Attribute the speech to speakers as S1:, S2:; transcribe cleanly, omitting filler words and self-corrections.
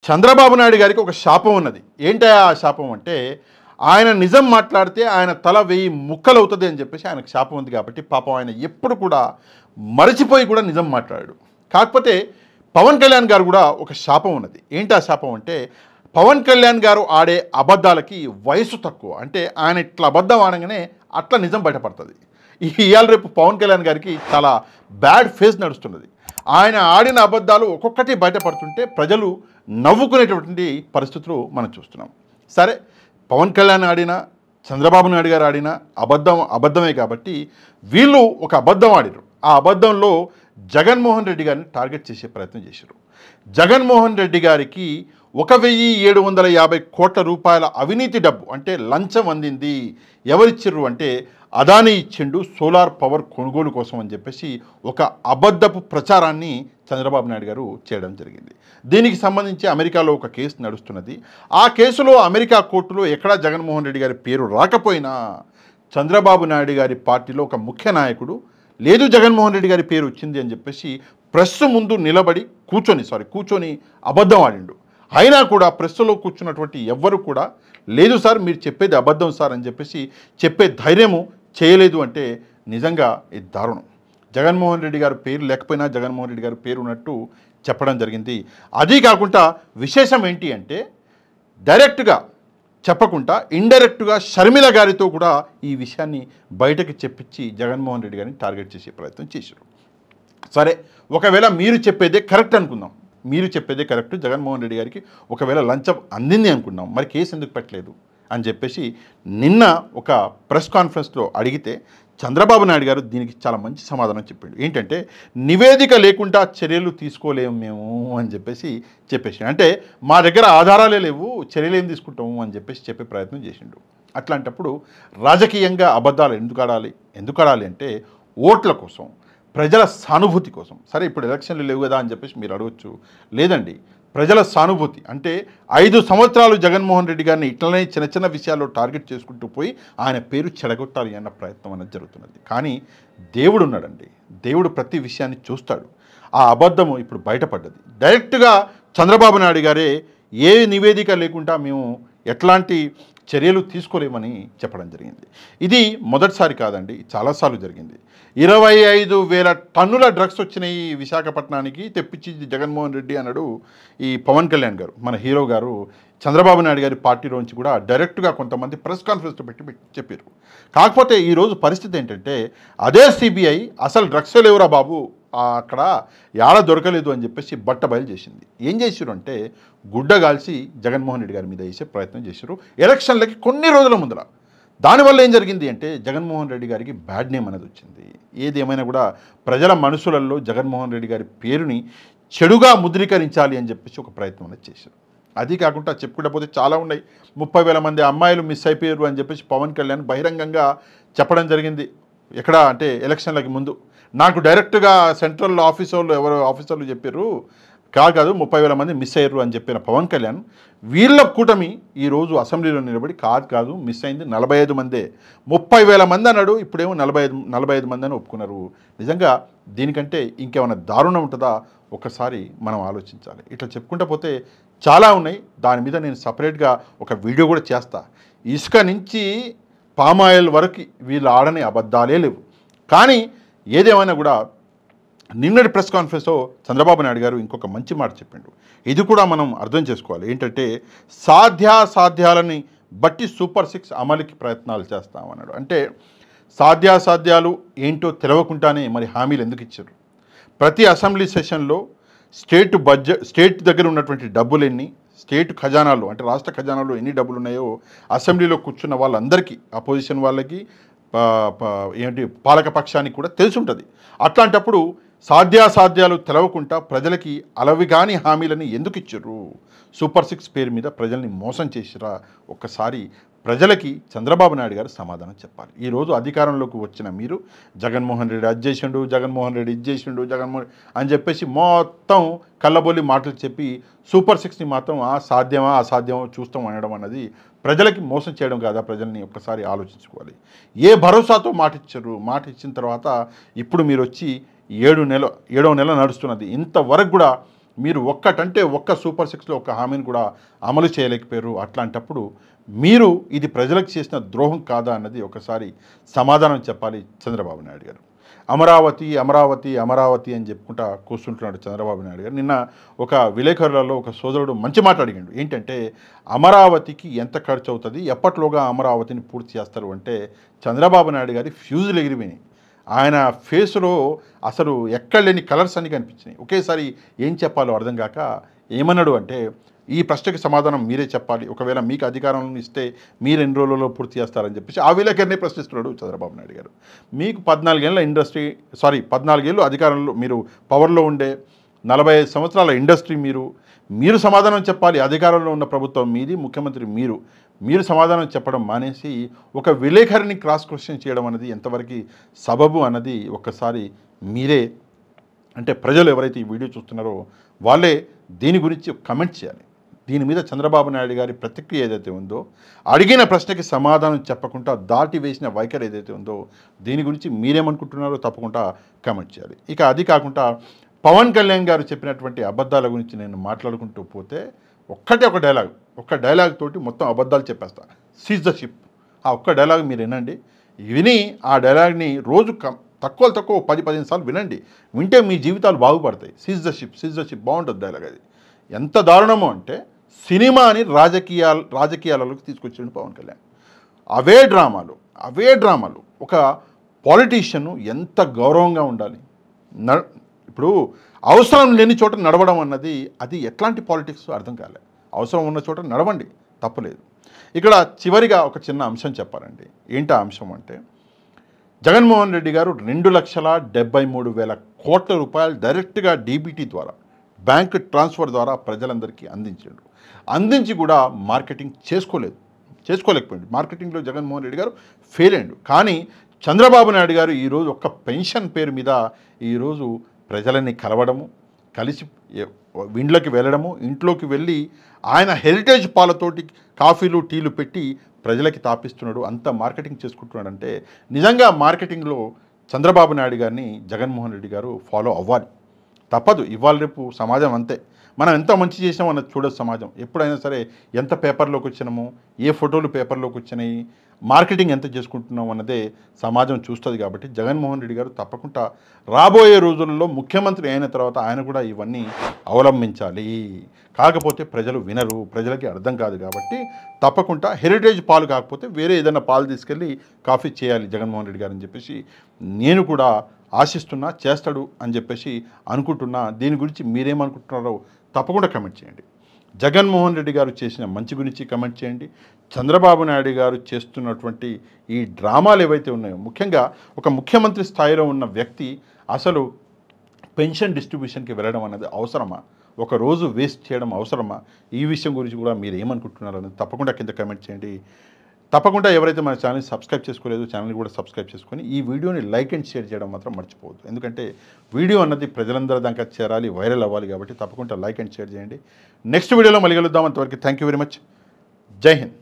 S1: చంద్రబాబు నాయుడు గారికి ఒక శాపం ఉన్నది. ఏంటా ఆ శాపం అంటే, ఆయన నిజం మాట్లాడితే ఆయన తల 1000 ముక్కలు అవుతుంది అని చెప్పేసి ఆయనకు శాపం ఉంది. కాబట్టి పాపం ఆయన ఎప్పుడు కూడా మరచిపోయి కూడా నిజం మాట్లాడాడు. కాకపోతే పవన్ కళ్యాణ్ గారు కూడా ఒక శాపం ఉన్నది. ఏంటి ఆ శాపం అంటే, పవన్ కళ్యాణ్ గారు ఆడే అబద్ధాలకి వయసు తక్కువ. అంటే ఆయన ఇట్లా అబద్ధం ఆడగానే అట్లా నిజం బయటపడుతుంది. ఇవాళ రేపు పవన్ కళ్యాణ్ గారికి చాలా బ్యాడ్ ఫేస్ నడుస్తున్నది. ఆయన ఆడిన అబద్ధాలు ఒక్కొక్కటి బయటపడుతుంటే ప్రజలు నవ్వుకునేటువంటి పరిస్థితులు మనం చూస్తున్నాం. సరే, పవన్ కళ్యాణ్ ఆడినా చంద్రబాబు నాయుడు గారు ఆడినా అబద్ధమే. కాబట్టి వీళ్ళు ఒక అబద్ధం ఆడిరు. ఆ అబద్ధంలో జగన్మోహన్ రెడ్డి గారిని టార్గెట్ చేసే ప్రయత్నం చేశారు. జగన్మోహన్ రెడ్డి గారికి 1750 కోట్ల రూపాయల అవినీతి డబ్బు అంటే లంచం అందింది. ఎవరిచ్చిర్రు అంటే అదానీ ఇచ్చిండు సోలార్ పవర్ కొనుగోలు కోసం అని చెప్పేసి ఒక అబద్ధపు ప్రచారాన్ని చంద్రబాబు నాయుడు గారు చేయడం జరిగింది. దీనికి సంబంధించి అమెరికాలో ఒక కేసు నడుస్తున్నది. ఆ కేసులో అమెరికా కోర్టులో ఎక్కడా జగన్మోహన్ రెడ్డి గారి పేరు రాకపోయినా చంద్రబాబు నాయుడు గారి పార్టీలో ఒక ముఖ్య నాయకుడు లేదు జగన్మోహన్ రెడ్డి గారి పేరు వచ్చింది అని చెప్పేసి ప్రెస్ ముందు నిలబడి కూర్చొని అబద్ధం ఆడిండు. అయినా కూడా ప్రెస్లో కూర్చున్నటువంటి ఎవ్వరు కూడా లేదు సార్ మీరు చెప్పేది అబద్ధం సార్ అని చెప్పేసి చెప్పే ధైర్యము చేయలేదు. అంటే నిజంగా ఇది దారుణం. జగన్మోహన్ రెడ్డి గారి పేరు లేకపోయినా జగన్మోహన్ రెడ్డి గారి పేరు ఉన్నట్టు చెప్పడం జరిగింది. అది కాకుండా విశేషం ఏంటి అంటే డైరెక్ట్గా చెప్పకుండా ఇండైరెక్ట్గా షర్మిల గారితో కూడా ఈ విషయాన్ని బయటకు చెప్పించి జగన్మోహన్ రెడ్డి గారిని టార్గెట్ చేసే ప్రయత్నం చేశారు. సరే, ఒకవేళ మీరు చెప్పేదే కరెక్ట్ అనుకుందాం. మీరు చెప్పేదే కరెక్ట్, జగన్మోహన్ రెడ్డి గారికి ఒకవేళ లంచం అందింది అనుకున్నాం, మరి కేసు ఎందుకు పెట్టలేదు అని చెప్పేసి నిన్న ఒక ప్రెస్ కాన్ఫరెన్స్లో అడిగితే చంద్రబాబు నాయుడు గారు దీనికి చాలా మంచి సమాధానం చెప్పిండు. ఏంటంటే నివేదిక లేకుండా చర్యలు తీసుకోలేము మేము అని చెప్పేసి అంటే మా దగ్గర ఆధారాలే లేవు, చర్యలు ఏం తీసుకుంటాము అని చెప్పేసి చెప్పే ప్రయత్నం చేసిండు. అట్లాంటప్పుడు రాజకీయంగా అబద్ధాలు ఎందుకు ఆడాలి అంటే ఓట్ల కోసం, ప్రజల సానుభూతి కోసం. సరే, ఇప్పుడు ఎలక్షన్లు లేవు కదా అని చెప్పేసి మీరు అడగచ్చు. లేదండి, ప్రజల సానుభూతి అంటే 5 సంవత్సరాలు జగన్మోహన్ రెడ్డి గారిని ఇట్లనే చిన్న విషయాల్లో టార్గెట్ చేసుకుంటూ పోయి ఆయన పేరు చెడగొట్టాలి అన్న ప్రయత్నం అనేది జరుగుతున్నది. కానీ దేవుడు ఉన్నాడండి, దేవుడు ప్రతి విషయాన్ని చూస్తాడు. ఆ అబద్ధము ఇప్పుడు బయటపడ్డది. డైరెక్ట్గా చంద్రబాబు నాయుడు గారే ఏ నివేదిక లేకుండా మేము ఎట్లాంటి చర్యలు తీసుకోలేమని చెప్పడం జరిగింది. ఇది మొదటిసారి కాదండి, చాలాసార్లు జరిగింది. 25,000 టన్నుల డ్రగ్స్ వచ్చినాయి విశాఖపట్నానికి, తెప్పించి జగన్మోహన్ రెడ్డి అన్నాడు ఈ పవన్ కళ్యాణ్ గారు, మన హీరో గారు. చంద్రబాబు నాయుడు గారి పార్టీలోంచి కూడా డైరెక్ట్గా కొంతమంది ప్రెస్ కాన్ఫరెన్స్లో పెట్టి చెప్పారు. కాకపోతే ఈరోజు పరిస్థితి ఏంటంటే అదే సిబిఐ అసలు డ్రగ్స్ లేవురా బాబు అక్కడ యాడ దొరకలేదు అని చెప్పేసి బట్టబయలు చేసింది. ఏం చేశారు అంటే గుడ్డగాల్చి జగన్మోహన్ రెడ్డి గారి మీద వేసే ప్రయత్నం చేశారు ఎలక్షన్లకి కొన్ని రోజుల ముందర. దానివల్ల ఏం జరిగింది అంటే జగన్మోహన్ రెడ్డి గారికి బ్యాడ్ నేమ్ అనేది వచ్చింది. ఏది ఏమైనా కూడా ప్రజల మనసులలో జగన్మోహన్ రెడ్డి గారి పేరుని చెడుగా ముద్రీకరించాలి అని చెప్పేసి ఒక ప్రయత్నం అనేది చేశారు. అది కాకుండా చెప్పుకుంటే పోతే చాలా ఉన్నాయి. 30,000 మంది అమ్మాయిలు మిస్ అయిపోయారు అని చెప్పేసి పవన్ కళ్యాణ్ బహిరంగంగా చెప్పడం జరిగింది. ఎక్కడ అంటే ఎలక్షన్లకి ముందు. నాకు డైరెక్ట్గా సెంట్రల్ ఆఫీసర్లు చెప్పారు, కాదు 30,000 మంది మిస్ అయ్యారు అని చెప్పిన పవన్ కళ్యాణ్ వీళ్ళ కూటమి ఈరోజు అసెంబ్లీలో నిలబడి కాదు మిస్ అయింది 45 మందే, 30,000 మంది అన్నాడు, ఇప్పుడేమో 45 మంది అని ఒప్పుకున్నారు. నిజంగా దీనికంటే ఇంకేమైనా దారుణం ఉంటుందా ఒకసారి మనం ఆలోచించాలి. ఇట్లా చెప్పుకుంటూ పోతే చాలా ఉన్నాయి. దాని మీద నేను సపరేట్గా ఒక వీడియో కూడా చేస్తా. ఇసుక నుంచి పామాయిల్ వరకు వీళ్ళు ఆడని అబద్ధాలే లేవు. కానీ ఏదేమైనా కూడా నిన్నటి ప్రెస్ కాన్ఫరెన్స్లో చంద్రబాబు నాయుడు గారు ఇంకొక మంచి మాట చెప్పిండు. ఇది కూడా మనం అర్థం చేసుకోవాలి. ఏంటంటే సాధ్యాలని బట్టి సూపర్ 6 అమలుకి ప్రయత్నాలు చేస్తామన్నాడు. అంటే సాధ్యాలు ఏంటో తెలవకుండానే మరి హామీలు ఎందుకు ఇచ్చారు? ప్రతి అసెంబ్లీ సెషన్లో స్టేట్ దగ్గర ఉన్నటువంటి డబ్బులు ఎన్ని, స్టేట్ ఖజానాలు అంటే రాష్ట్ర ఖజానాలో ఎన్ని డబ్బులు ఉన్నాయో అసెంబ్లీలో కూర్చున్న వాళ్ళందరికీ, అపోజిషన్ వాళ్ళకి, పాలక పక్షానికి కూడా తెలిసి ఉంటుంది. అట్లాంటప్పుడు సాధ్యాలు తెలవకుండా ప్రజలకి అలవిగాని హామీలని ఎందుకు ఇచ్చారు? సూపర్ 6 పేరు మీద ప్రజల్ని మోసం చేసిరా? ఒక్కసారి ప్రజలకి చంద్రబాబు నాయుడు గారు సమాధానం చెప్పాలి. ఈరోజు అధికారంలోకి వచ్చిన మీరు జగన్మోహన్ రెడ్డి అది చేసిండు, జగన్మోహన్ రెడ్డి ఇది చేసిండు, అని చెప్పేసి మొత్తం కళ్ళబొల్లి మాటలు చెప్పి సూపర్ 6ని మాత్రం అసాధ్యమో చూస్తాం అనడం అన్నది ప్రజలకి మోసం చేయడం కాదా? ప్రజల్ని ఒక్కసారి ఆలోచించుకోవాలి. ఏ భరోసాతో మాట ఇచ్చిన తర్వాత ఇప్పుడు మీరు వచ్చి 7వ నెల నడుస్తున్నది, ఇంతవరకు కూడా మీరు ఒక్కటంటే ఒక్క సూపర్ సిక్స్లో ఒక్క హామీని కూడా అమలు చేయలేకపోయారు. అట్లాంటప్పుడు మీరు ఇది ప్రజలకు చేసిన ద్రోహం కాదా అన్నది ఒకసారి సమాధానం చెప్పాలి చంద్రబాబు నాయుడు గారు. అమరావతి అమరావతి అమరావతి అని చెప్పుకుంటా కూర్చుంటున్నాడు చంద్రబాబు నాయుడు గారు. నిన్న ఒక విలేకరులలో ఒక సోదరుడు మంచి మాట అడిగాడు. ఏంటంటే అమరావతికి ఎంత ఖర్చు అవుతుంది, ఎప్పట్లోగా అమరావతిని పూర్తి చేస్తారు అంటే చంద్రబాబు నాయుడు గారి ఫ్యూజులు ఎగిరిపోయినాయి. ఆయన ఫేస్లో అసలు ఎక్కడ లేని కలర్స్ అన్ని కనిపించినాయి. ఒకేసారి ఏం చెప్పాలో అర్థం కాక ఏమన్నాడు అంటే, ఈ ప్రశ్నకి సమాధానం మీరే చెప్పాలి, ఒకవేళ మీకు అధికారం ఇస్తే మీరు ఎన్ని రోజులలో పూర్తి చేస్తారని చెప్పేసి ఆ విలేకరినే ప్రశ్నిస్తున్నాడు చంద్రబాబు నాయుడు గారు. మీకు 14 ఏళ్ళు అధికారంలో మీరు పవర్లో ఉండే 45 సంవత్సరాల ఇండస్ట్రీ మీరు సమాధానం చెప్పాలి. అధికారంలో ఉన్న ప్రభుత్వం మీది, ముఖ్యమంత్రి మీరు సమాధానం చెప్పడం మానేసి ఒక విలేకరిని క్రాస్ క్వశ్చన్ చేయడం అనేది ఎంతవరకు సబబు అన్నది ఒక్కసారి మీరే, అంటే ప్రజలు ఎవరైతే ఈ వీడియో చూస్తున్నారో వాళ్ళే దీని గురించి కమెంట్ చేయాలి. దీని మీద చంద్రబాబు నాయుడు గారి ప్రతిక్రియ ఏదైతే ఉందో, అడిగిన ప్రశ్నకి సమాధానం చెప్పకుండా దాటి వేసిన వైఖరి ఏదైతే ఉందో, దీని గురించి మీరేమనుకుంటున్నారో తప్పకుండా కమెంట్ చేయాలి. ఇక అది కాకుండా పవన్ కళ్యాణ్ గారు చెప్పినటువంటి అబద్ధాల గురించి నేను మాట్లాడుకుంటూ పోతే ఒక్క డైలాగ్ తోటి మొత్తం అబద్ధాలు చెప్పేస్తా. సీజ్ ద షిప్, ఆ ఒక్క డైలాగ్ మీరు వినండి. విని ఆ డైలాగ్ని రోజు తక్కువ 10-15 సార్లు వినండి. వింటే మీ జీవితాలు బాగుపడతాయి. సీజ్ ద షిప్ బాగుంటుంది డైలాగ్. అది ఎంత దారుణమో అంటే సినిమాని రాజకీయాలలోకి తీసుకొచ్చాడు పవన్ కళ్యాణ్. అవే డ్రామాలు ఒక పాలిటీషియన్ ఎంత గౌరవంగా ఉండాలి. ఇప్పుడు అవసరం లేని చోట నడవడం అన్నది అది ఎట్లాంటి పాలిటిక్స్ అర్థం కాలే. అవసరం ఉన్న చోట నడవండి, తప్పలేదు. ఇక్కడ చివరిగా ఒక చిన్న అంశం చెప్పాలండి. ఏంటి ఆ అంశం అంటే, జగన్మోహన్ రెడ్డి గారు 2,73,000 కోట్ల రూపాయలు డైరెక్ట్గా డీబీటీ ద్వారా, బ్యాంక్ ట్రాన్స్ఫర్ ద్వారా ప్రజలందరికీ అందించి కూడా మార్కెటింగ్ చేసుకోలేకపోయింది. మార్కెటింగ్లో జగన్మోహన్ రెడ్డి గారు ఫెయిల్ అయ్యాడు. కానీ చంద్రబాబు నాయుడు గారు ఈరోజు ఒక్క పెన్షన్ పేరు మీద ఈరోజు ప్రజలని కలవడము, కలిసి ఇండ్లకి వెళ్ళడము, ఇంట్లోకి వెళ్ళి ఆయన హెరిటేజ్ పాలతోటి కాఫీలు టీలు పెట్టి ప్రజలకి తాపిస్తున్నాడు. అంత మార్కెటింగ్ చేసుకుంటున్నాడంటే నిజంగా మార్కెటింగ్లో చంద్రబాబు నాయుడు గారిని జగన్మోహన్ రెడ్డి గారు ఫాలో అవ్వాలి. తప్పదు, ఇవాళ రేపు సమాజం అంతే. మనం ఎంత మంచి చేసినామో అన్నది చూడదు సమాజం. ఎప్పుడైనా సరే ఎంత పేపర్లోకి వచ్చినామో, ఏ ఫోటోలు పేపర్లోకి వచ్చినాయి, మార్కెటింగ్ ఎంత చేసుకుంటున్నాం అన్నదే సమాజం చూస్తుంది. కాబట్టి జగన్మోహన్ రెడ్డి గారు తప్పకుండా రాబోయే రోజుల్లో ముఖ్యమంత్రి అయిన తర్వాత ఆయన కూడా ఇవన్నీ అవలంబించాలి. కాకపోతే ప్రజలు వినరు, ప్రజలకి అర్థం కాదు. కాబట్టి తప్పకుండా హెరిటేజ్ పాలు కాకపోతే వేరే ఏదైనా పాలు తీసుకెళ్ళి కాఫీ చేయాలి జగన్మోహన్ రెడ్డి గారు అని చెప్పేసి నేను కూడా ఆశిస్తున్నా, చేస్తాడు అని చెప్పేసి అనుకుంటున్నా. దీని గురించి మీరేమనుకుంటున్నారో తప్పకుండా కమెంట్ చేయండి. జగన్మోహన్ రెడ్డి గారు చేసిన మంచి గురించి కమెంట్ చేయండి. చంద్రబాబు నాయుడు గారు చేస్తున్నటువంటి ఈ డ్రామాలు ఏవైతే ఉన్నాయో, ముఖ్యంగా ఒక ముఖ్యమంత్రి స్థాయిలో ఉన్న వ్యక్తి అసలు పెన్షన్ డిస్ట్రిబ్యూషన్కి వెళ్ళడం అనేది అవసరమా, ఒక రోజు వేస్ట్ చేయడం అవసరమా, ఈ విషయం గురించి కూడా మీరు ఏమనుకుంటున్నారు అనేది తప్పకుండా కింద కమెంట్ చేయండి. తప్పకుండా ఎవరైతే మన ఛానల్ని సబ్స్క్రైబ్ చేసుకోలేదో ఛానల్ని కూడా సబ్స్క్రైబ్ చేసుకొని ఈ వీడియోని లైక్ అండ్ షేర్ చేయడం మాత్రం మర్చిపోవద్దు. ఎందుకంటే వీడియో అన్నది ప్రజలందరి దాకా చేరాలి, వైరల్ అవ్వాలి. కాబట్టి తప్పకుండా లైక్ అండ్ షేర్ చేయండి. నెక్స్ట్ వీడియోలో మళ్ళీ కలుద్దాం. అంతవరకు థ్యాంక్ యూ వెరీ మచ్. జై హింద్.